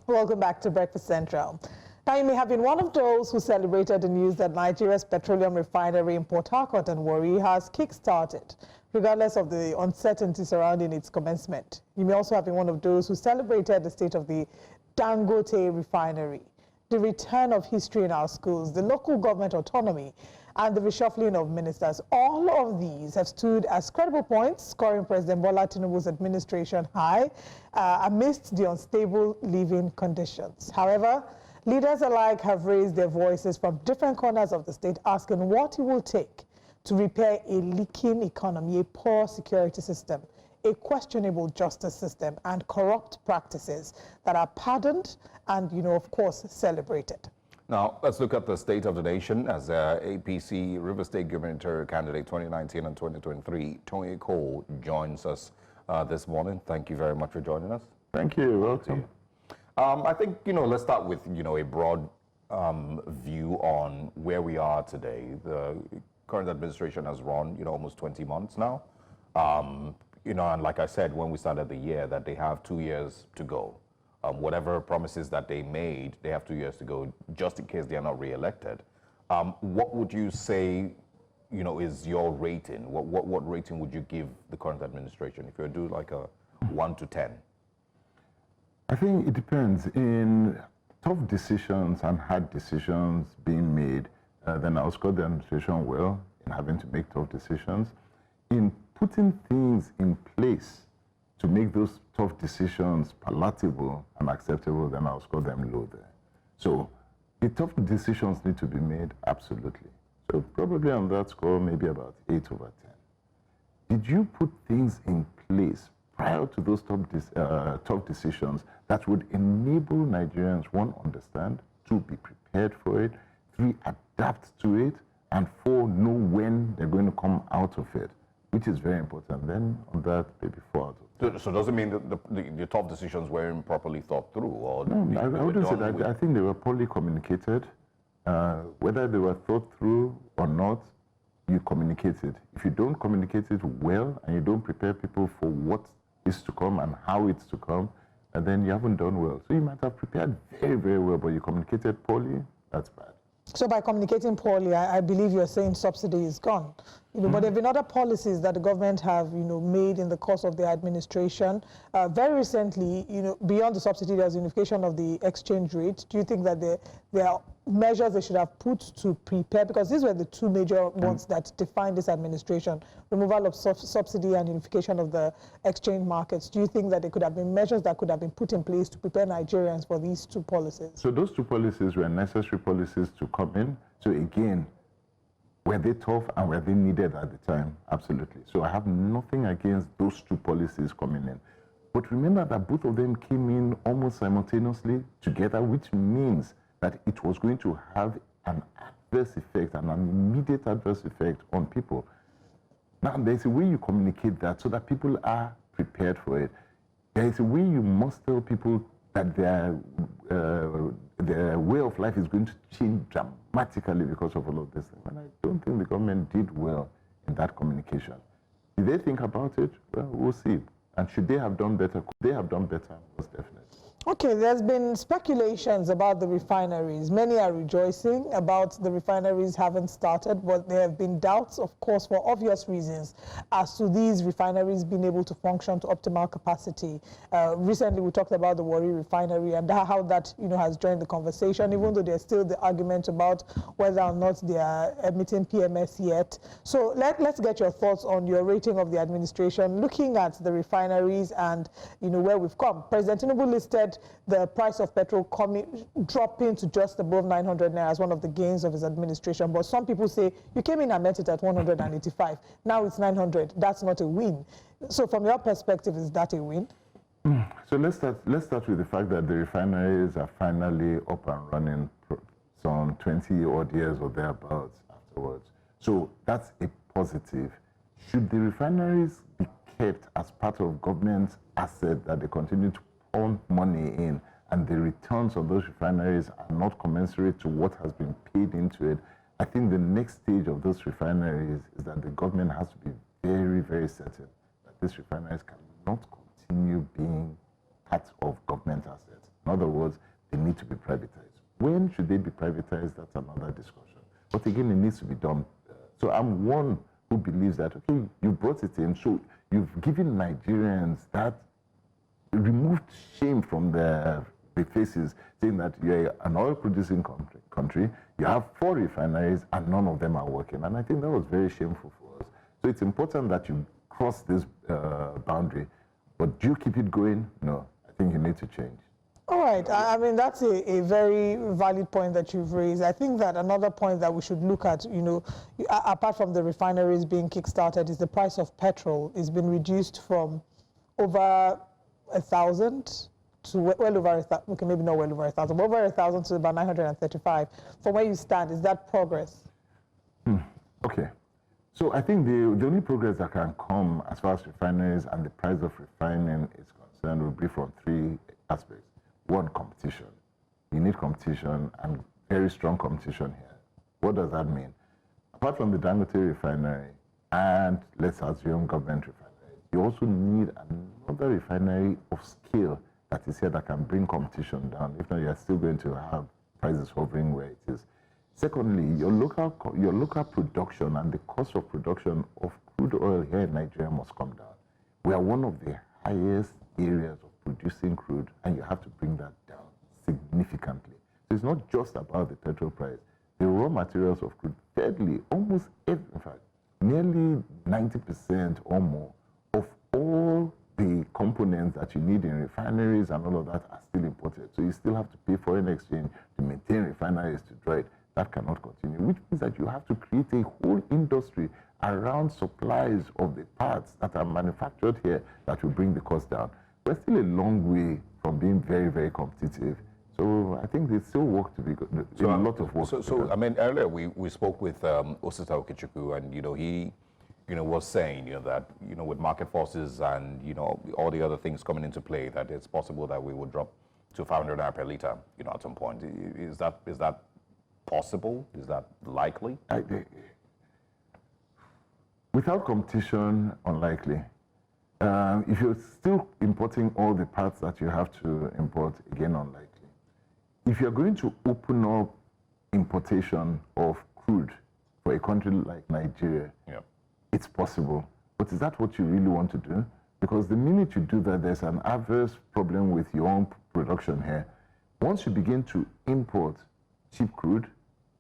Welcome back to Breakfast Central. Now, you may have been one of those who celebrated the news that Nigeria's petroleum refinery in Port Harcourt and Warri has kick-started, regardless of the uncertainty surrounding its commencement. You may also have been one of those who celebrated the state of the Dangote refinery, the return of history in our schools, the local government autonomy, and the reshuffling of ministers. All of these have stood as credible points, scoring President Bola Tinubu's administration high amidst the unstable living conditions. However, leaders alike have raised their voices from different corners of the state, asking what it will take to repair a leaking economy, a poor security system, a questionable justice system, and corrupt practices that are pardoned and, of course, celebrated. Now, let's look at the state of the nation as APC River State Gubernatorial candidate 2019 and 2023, Tonye Cole, joins us this morning. Thank you very much for joining us. Thank you. Welcome. I think, let's start with, a broad view on where we are today. The current administration has run, almost 20 months now. And like I said, when we started the year, that they have 2 years to go. Whatever promises that they made, they have 2 years to go, just in case they are not re-elected. What would you say, is your rating? What rating would you give the current administration if you do like a 1 to 10? I think it depends. In tough decisions and hard decisions being made, then I'll score the administration well in having to make tough decisions. In putting things in place to make those tough decisions palatable and acceptable, then I'll score them low there. So the tough decisions need to be made, absolutely. So probably on that score, maybe about 8 over 10. Did you put things in place prior to those tough decisions that would enable Nigerians, 1, understand, 2, be prepared for it, 3, adapt to it, and 4, know when they're going to come out of it, which is very important. Then on that, maybe 4 out of 10. So does it mean that the tough decisions weren't properly thought through? Or no, I wouldn't say that. I think they were poorly communicated. Whether they were thought through or not, you communicate it. If you don't communicate it well and you don't prepare people for what is to come and how it's to come, and then you haven't done well. So you might have prepared very, very well, but you communicated poorly, that's bad. So by communicating poorly, I believe you're saying subsidy is gone. But there have been other policies that the government have, made in the course of the administration. Very recently, beyond the subsidy, there's unification of the exchange rate. Do you think that there are measures they should have put to prepare? Because these were the two major ones that defined this administration: removal of subsidy and unification of the exchange markets. Do you think that there could have been measures that could have been put in place to prepare Nigerians for these two policies? So those two policies were necessary policies to come in. So again, were they tough and were they needed at the time? Absolutely. So I have nothing against those two policies coming in. But remember that both of them came in almost simultaneously together, which means that it was going to have an adverse effect, an immediate adverse effect on people. Now, there's a way you communicate that so that people are prepared for it. There is a way you must tell people that their way of life is going to change dramatically because of all of this. And I don't think the government did well in that communication. Did they think about it? Well, we'll see. And should they have done better? Could they have done better? Most definitely. Okay, there's been speculations about the refineries. Many are rejoicing about the refineries having started, but there have been doubts, of course, for obvious reasons, as to these refineries being able to function to optimal capacity. Recently, we talked about the Warri refinery and how that has joined the conversation, even though there's still the argument about whether or not they are emitting PMS yet. So let's get your thoughts on your rating of the administration, looking at the refineries and where we've come. President Tinubu listed the price of petrol dropping to just above 900 naira as one of the gains of his administration. But some people say, you came in and met it at 185. Now it's 900. That's not a win. So from your perspective, is that a win? So let's start with the fact that the refineries are finally up and running some 20 odd years or thereabouts afterwards. So that's a positive. Should the refineries be kept as part of government's asset that they continue to own money in, and the returns of those refineries are not commensurate to what has been paid into it, I think the next stage of those refineries is that the government has to be very, very certain that these refineries cannot continue being part of government assets. In other words, they need to be privatized. When should they be privatized? That's another discussion. But again, it needs to be done. So I'm one who believes that, okay, you brought it in, so you've given Nigerians that removed shame from their faces, saying that you're an oil-producing country, you have 4 refineries, and none of them are working. And I think that was very shameful for us. So it's important that you cross this boundary. But do you keep it going? No. I think you need to change. All right. I mean, that's a very valid point that you've raised. I think that another point that we should look at, you know, apart from the refineries being kickstarted, is the price of petrol. It's been reduced from over 1,000 to well over 1,000. Okay, maybe not well over 1,000, but over 1,000 to about 935. From where you stand, is that progress? Okay. So I think the only progress that can come as far as refineries and the price of refining is concerned will be from 3 aspects. 1, competition. You need competition, and very strong competition here. What does that mean? Apart from the Dangote refinery and, let's assume, government refinery, you also need another refinery of scale that is here that can bring competition down. If not, you're still going to have prices hovering where it is. Secondly, your local production and the cost of production of crude oil here in Nigeria must come down. We are one of the highest areas of producing crude, and you have to bring that down significantly. So it's not just about the petrol price. The raw materials of crude, thirdly, almost in fact, nearly 90% or more of all the components that you need in refineries and all of that are still imported. So you still have to pay foreign exchange to maintain refineries to draw it. That cannot continue, which means that you have to create a whole industry around supplies of the parts that are manufactured here that will bring the cost down. We're still a long way from being very, very competitive. So I think there's still work to be done. So a lot of work. So I mean, earlier we spoke with Osita Okechukwu, and he was saying that with market forces and all the other things coming into play, that it's possible that we would drop to 500 naira per liter at some point. Is that possible? Is that likely? Without competition, unlikely. If you're still importing all the parts that you have to import, again, unlikely. If you're going to open up importation of crude for a country like Nigeria, it's possible. But is that what you really want to do? Because the minute you do that, there's an adverse problem with your own production here. Once you begin to import cheap crude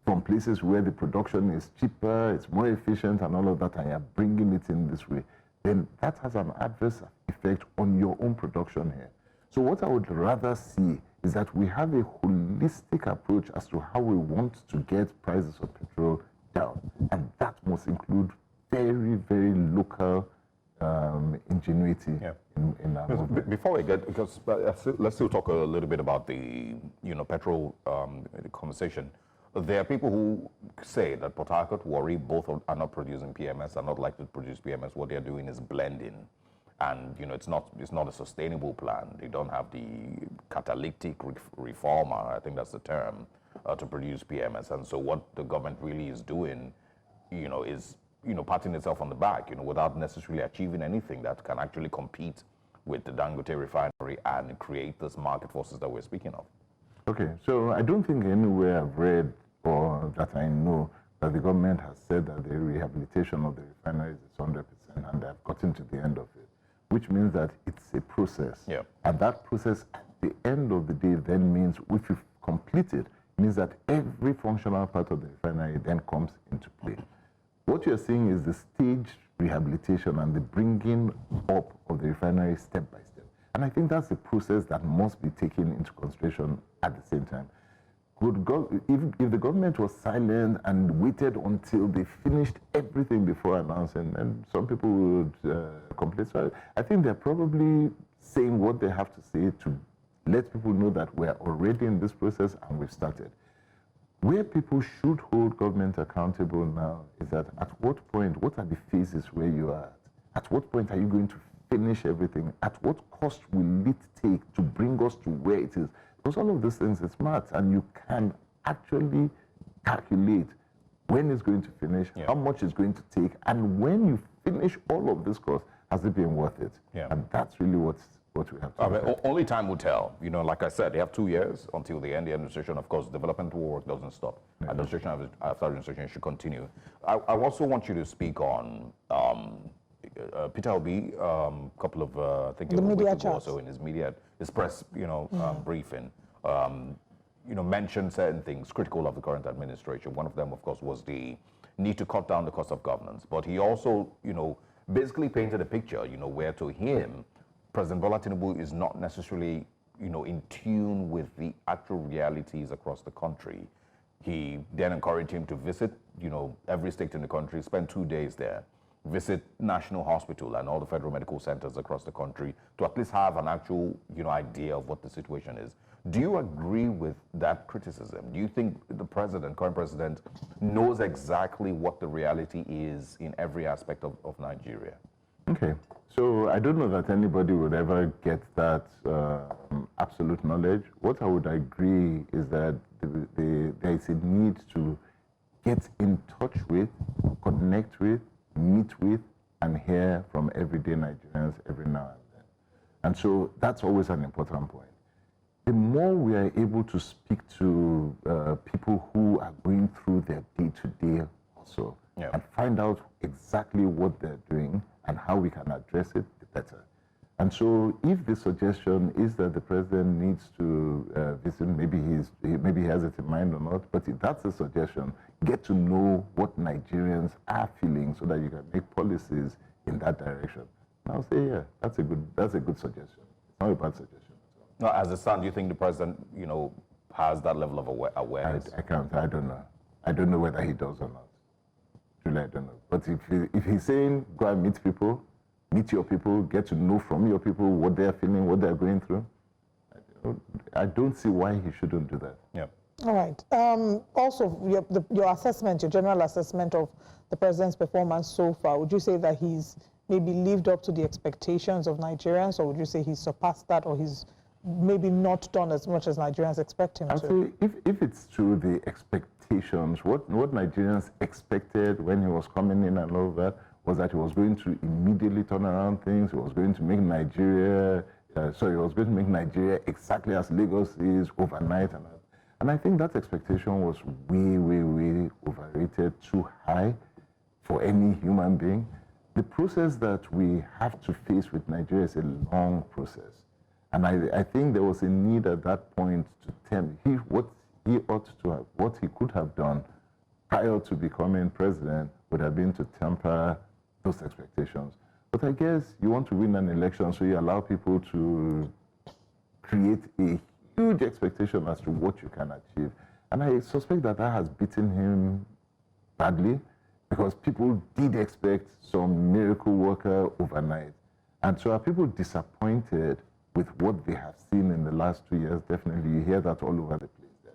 from places where the production is cheaper, it's more efficient and all of that, and you're bringing it in this way, then that has an adverse effect on your own production here. So what I would rather see is that we have a holistic approach as to how we want to get prices of petrol down. And that must include very, very local ingenuity in our movement. Before we get, because let's still talk a little bit about the petrol conversation. There are people who say that Port Harcourt, Warri, both are not producing PMS, are not likely to produce PMS. What they're doing is blending, and it's not a sustainable plan. They don't have the catalytic reformer, I think that's the term, to produce PMS. And so what the government really is doing, is patting itself on the back, without necessarily achieving anything that can actually compete with the Dangote refinery and create those market forces that we're speaking of. Okay, so I don't think anywhere I've read or that I know that the government has said that the rehabilitation of the refineries is 100% and they've gotten to the end of it, which means that it's a process. Yeah. And that process at the end of the day then means, if you've completed, means that every functional part of the refinery then comes into play. What you're seeing is the staged rehabilitation and the bringing up of the refinery step by step. And I think that's the process that must be taken into consideration at the same time. If the government was silent and waited until they finished everything before announcing, then some people would complain. So I think they're probably saying what they have to say to let people know that we're already in this process and we've started. Where people should hold government accountable now is that at what point, what are the phases where you are at? At what point are you going to finish everything? At what cost will it take to bring us to where it is? Because all of these things is math, and you can actually calculate when it's going to finish, how much it's going to take, and when you finish all of this cost, has it been worth it? Yeah. And that's really what's what we have to do. Only time will tell. You know, like I said, they have 2 years until the end. The administration, of course, developmental work doesn't stop. Administration after administration should continue. I also want you to speak on Peter Obi, couple of, I think it was a week ago or so in his press, briefing, mentioned certain things critical of the current administration. One of them, of course, was the need to cut down the cost of governance. But he also, basically painted a picture, where to him, President Bola Tinubu is not necessarily, in tune with the actual realities across the country. He then encouraged him to visit, every state in the country, spend 2 days there, visit National Hospital and all the federal medical centers across the country to at least have an actual, idea of what the situation is. Do you agree with that criticism? Do you think the current president, knows exactly what the reality is in every aspect of Nigeria? Okay, so I don't know that anybody would ever get that absolute knowledge. What I would agree is that there is a need to get in touch with, connect with, meet with, and hear from everyday Nigerians every now and then. And so that's always an important point. The more we are able to speak to people who are going through their day-to-day hustle and find out exactly what they're doing and how we can address it, the better. And so if the suggestion is that the president needs to visit, maybe he has it in mind or not, but if that's a suggestion, get to know what Nigerians are feeling so that you can make policies in that direction. And I'll say, yeah, that's a good suggestion. It's not a bad suggestion. No, as a son, do you think the president, has that level of awareness? I don't know. I don't know whether he does or not. Truly, I don't know. But if he's saying, go and meet people, meet your people, get to know from your people what they're feeling, what they're going through, I don't see why he shouldn't do that. Yeah. All right. Also, your assessment, your general assessment of the president's performance so far, would you say that he's maybe lived up to the expectations of Nigerians, or would you say he's surpassed that, or he's maybe not done as much as Nigerians expect him to? I'd say if it's true, the expectations, what Nigerians expected when he was coming in and all of that, was that he was going to immediately turn around things. He was going to make Nigeria, exactly as Lagos is overnight. And I think that expectation was way, way, way overrated, too high for any human being. The process that we have to face with Nigeria is a long process. And I think there was a need at that point to tell what he could have done prior to becoming president would have been to temper those expectations. But I guess you want to win an election, so you allow people to create a huge expectation as to what you can achieve. And I suspect that has beaten him badly, because people did expect some miracle worker overnight. And so are people disappointed with what they have seen in the last 2 years? Definitely, you hear that all over the place. They're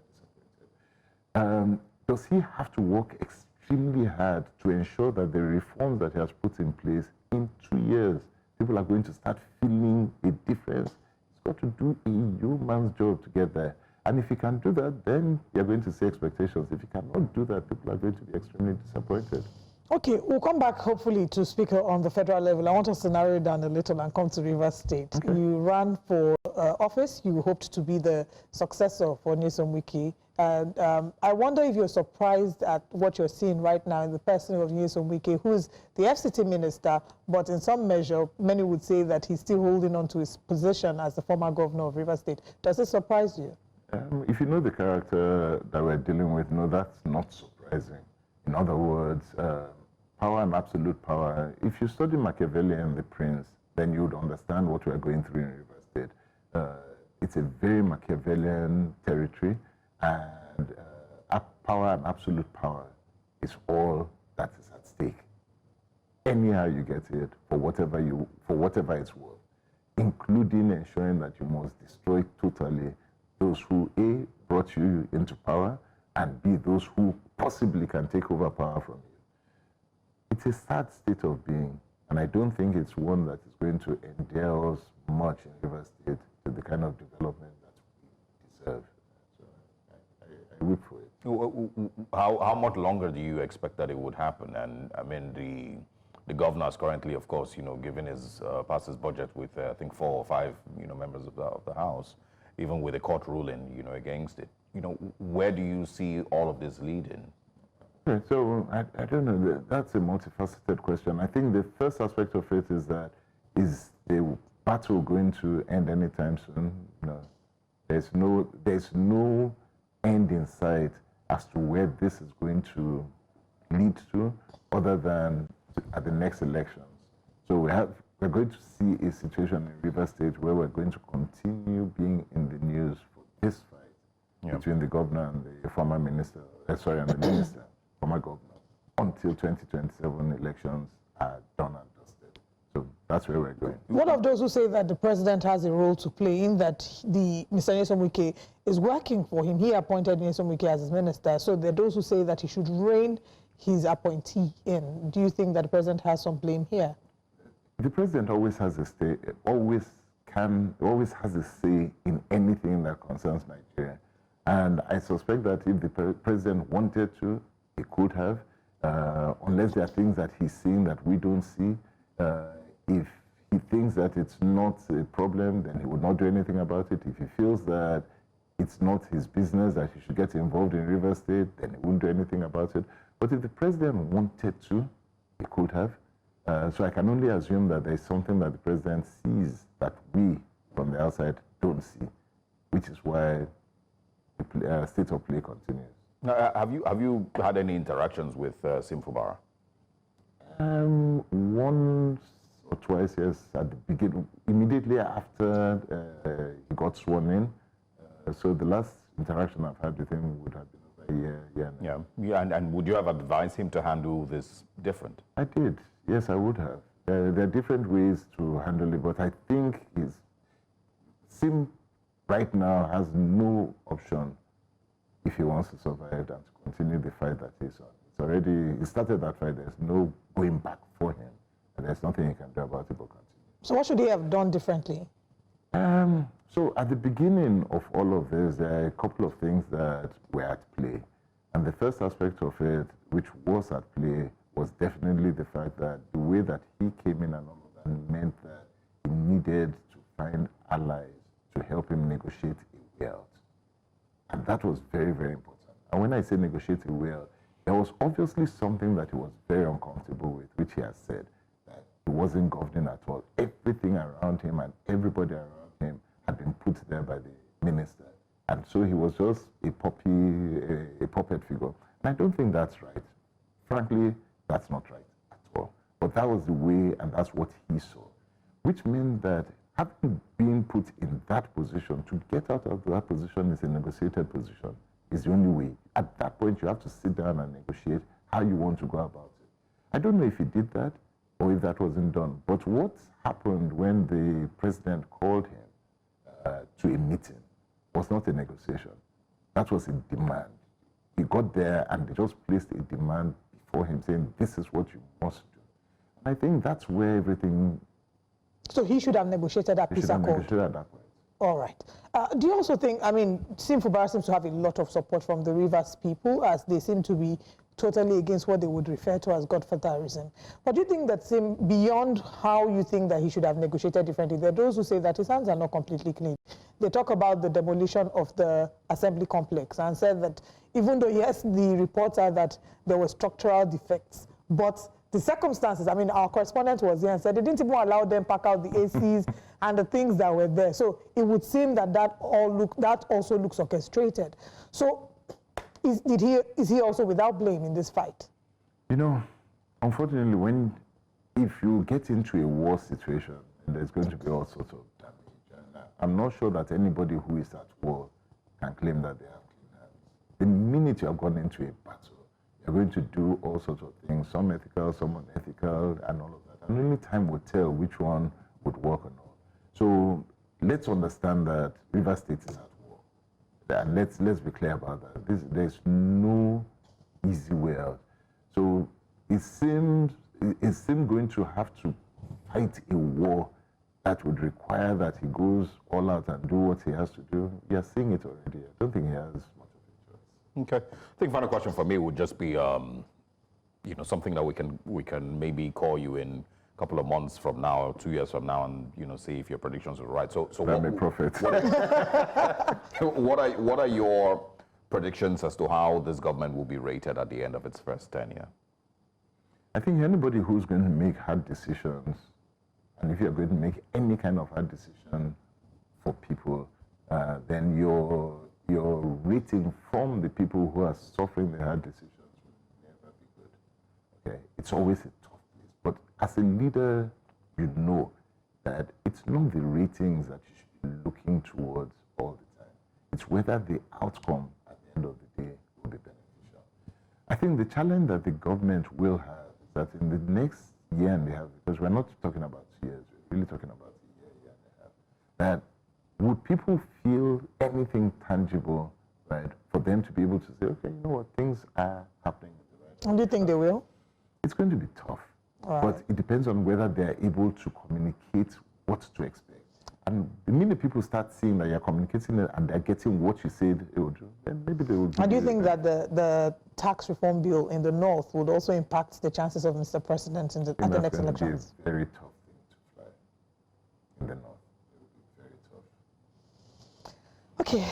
disappointed. Does he have to work extremely hard to ensure that the reforms that he has put in place in 2 years, people are going to start feeling a difference? He's got to do a human's job to get there. And if he can do that, then you're going to see expectations. If he cannot do that, people are going to be extremely disappointed. Okay, we'll come back hopefully to speak on the federal level. I want us to narrow it down a little and come to Rivers State. Okay. You ran for office. You hoped to be the successor for Nyesom Wike. And I wonder if you're surprised at what you're seeing right now in the person of Nyesom Wike, who's the FCT minister, but in some measure, many would say that he's still holding on to his position as the former governor of Rivers State. Does it surprise you? If you know the character that we're dealing with, no, that's not surprising. In other words, power and absolute power. If you study Machiavellian The Prince, then you would understand what we are going through in Rivers State. It's a very Machiavellian territory, and power and absolute power is all that is at stake. Anyhow you get it, for whatever it's worth, including ensuring that you must destroy totally those who A, brought you into power, and B, those who possibly can take over power from you. It's a sad state of being, and I don't think it's one that is going to endear us much in Rivers State to the kind of development that we deserve. So I look for it. How much longer do you expect that it would happen? And I mean, The governor is currently, of course, given passed his budget with, I think, 4 or 5, members of the House, even with a court ruling, against it. Where do you see all of this leading? Okay, so I don't know. That's a multifaceted question. I think the first aspect of it is that is the battle going to end anytime soon? No. There's no end in sight as to where this is going to lead to, other than at the next elections. So we're going to see a situation in Rivers State where we're going to continue being in the news for this fight between the governor and the former minister, and the minister, former governor, until 2027 elections are done and dusted. So that's where we're going. One of those who say that the president has a role to play in that Mr. Nyesom Wike is working for him. He appointed Nyesom Wike as his minister. So there are those who say that he should rein his appointee in. Do you think that the president has some blame here? The president always has a say, always has a say in anything that concerns Nigeria. And I suspect that if the president wanted to, he could have, unless there are things that he's seeing that we don't see. If he thinks that it's not a problem, then he would not do anything about it. If he feels that it's not his business, that he should get involved in Rivers State, then he wouldn't do anything about it. But if the president wanted to, he could have. So I can only assume that there's something that the president sees that we, from the outside, don't see, which is why the state of play continues. Now, have you had any interactions with Sim Fubara? Once or twice, yes, at the beginning, immediately after he got sworn in. So the last interaction I've had with him would have been over a year. Yeah. And would you have advised him to handle this different? I did. Yes, I would have. There are different ways to handle it, but I think Sim right now has no option if he wants to survive and to continue the fight that he's on. He started that fight. There's no going back for him. And there's nothing he can do about it but continue. So what should he have done differently? So at the beginning of all of this, there are a couple of things that were at play. And the first aspect of it, which was at play, was definitely the fact that the way that he came in and all of that meant that he needed to find allies to help him negotiate a way out. And that was very, very important. And when I say negotiate a way out, there was obviously something that he was very uncomfortable with, which he has said, that he wasn't governing at all. Everything around him and everybody around him had been put there by the minister. And so he was just a puppet figure. And I don't think that's right. Frankly, that's not right at all. But that was the way, and that's what he saw. Which meant that having been put in that position, to get out of that position is a negotiated position, is the only way. At that point, you have to sit down and negotiate how you want to go about it. I don't know if he did that or if that wasn't done. But what happened when the president called him to a meeting was not a negotiation. That was a demand. He got there and they just placed a demand before him saying, this is what you must do. And I think that's where everything... So he should have negotiated that peace accord. Negotiated at that point. All right. Do you also think, Sim Fubara seems to have a lot of support from the Rivers people, as they seem to be totally against what they would refer to as Godfatherism. But do you think that Sim, beyond how you think that he should have negotiated differently, there are those who say that his hands are not completely clean. They talk about the demolition of the assembly complex and said that even though, yes, the reports are that there were structural defects, but the circumstances, our correspondent was here and said they didn't even allow them pack out the ACs and the things that were there. So it would seem that that also looks orchestrated. So is he also without blame in this fight? Unfortunately, if you get into a war situation, there's going to be all sorts of damage. And I'm not sure that anybody who is at war can claim that they have clean hands. The minute you have gone into a battle, you're going to do all sorts of things, some ethical, some unethical, and all of that. And only time will tell which one would work or not. So let's understand that Rivers State is at war. And let's be clear about that. There's no easy way out. So it seems going to have to fight a war that would require that he goes all out and do what he has to do. We are seeing it already. I don't think he has much of a choice. Okay. I think final question for me would just be, something that we can maybe call you in a couple of months from now, or 2 years from now, and see if your predictions are right. So what are your predictions as to how this government will be rated at the end of its first tenure? I think anybody who's going to make hard decisions, and if you're going to make any kind of hard decision for people, then your rating from the people who are suffering the hard decisions will never be good. Okay, it's always a tough place. But as a leader, you know that it's not the ratings that you should be looking towards all the time. It's whether the outcome at the end of the day will be beneficial. I think the challenge that the government will have is that in the next year and a half, because we're not talking about 2 years, we're really talking about a year and a half, that would people feel anything tangible, right, for them to be able to say, okay, you know what, things are happening in the right And do you think they will? It's going to be tough, but it depends on whether they're able to communicate what to expect. And the minute people start seeing that you're communicating it and they're getting what you said it would do, then maybe they will do. And do you think that the tax reform bill in the north would also impact the chances of Mr. President at the next elections? It's a very tough thing to fly in the north. It will be very tough. Okay.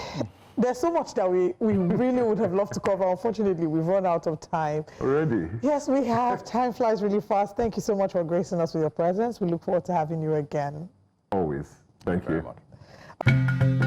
There's so much that we really would have loved to cover. Unfortunately, we've run out of time. Already? Yes, we have. Time flies really fast. Thank you so much for gracing us with your presence. We look forward to having you again. Always. Thank you very much.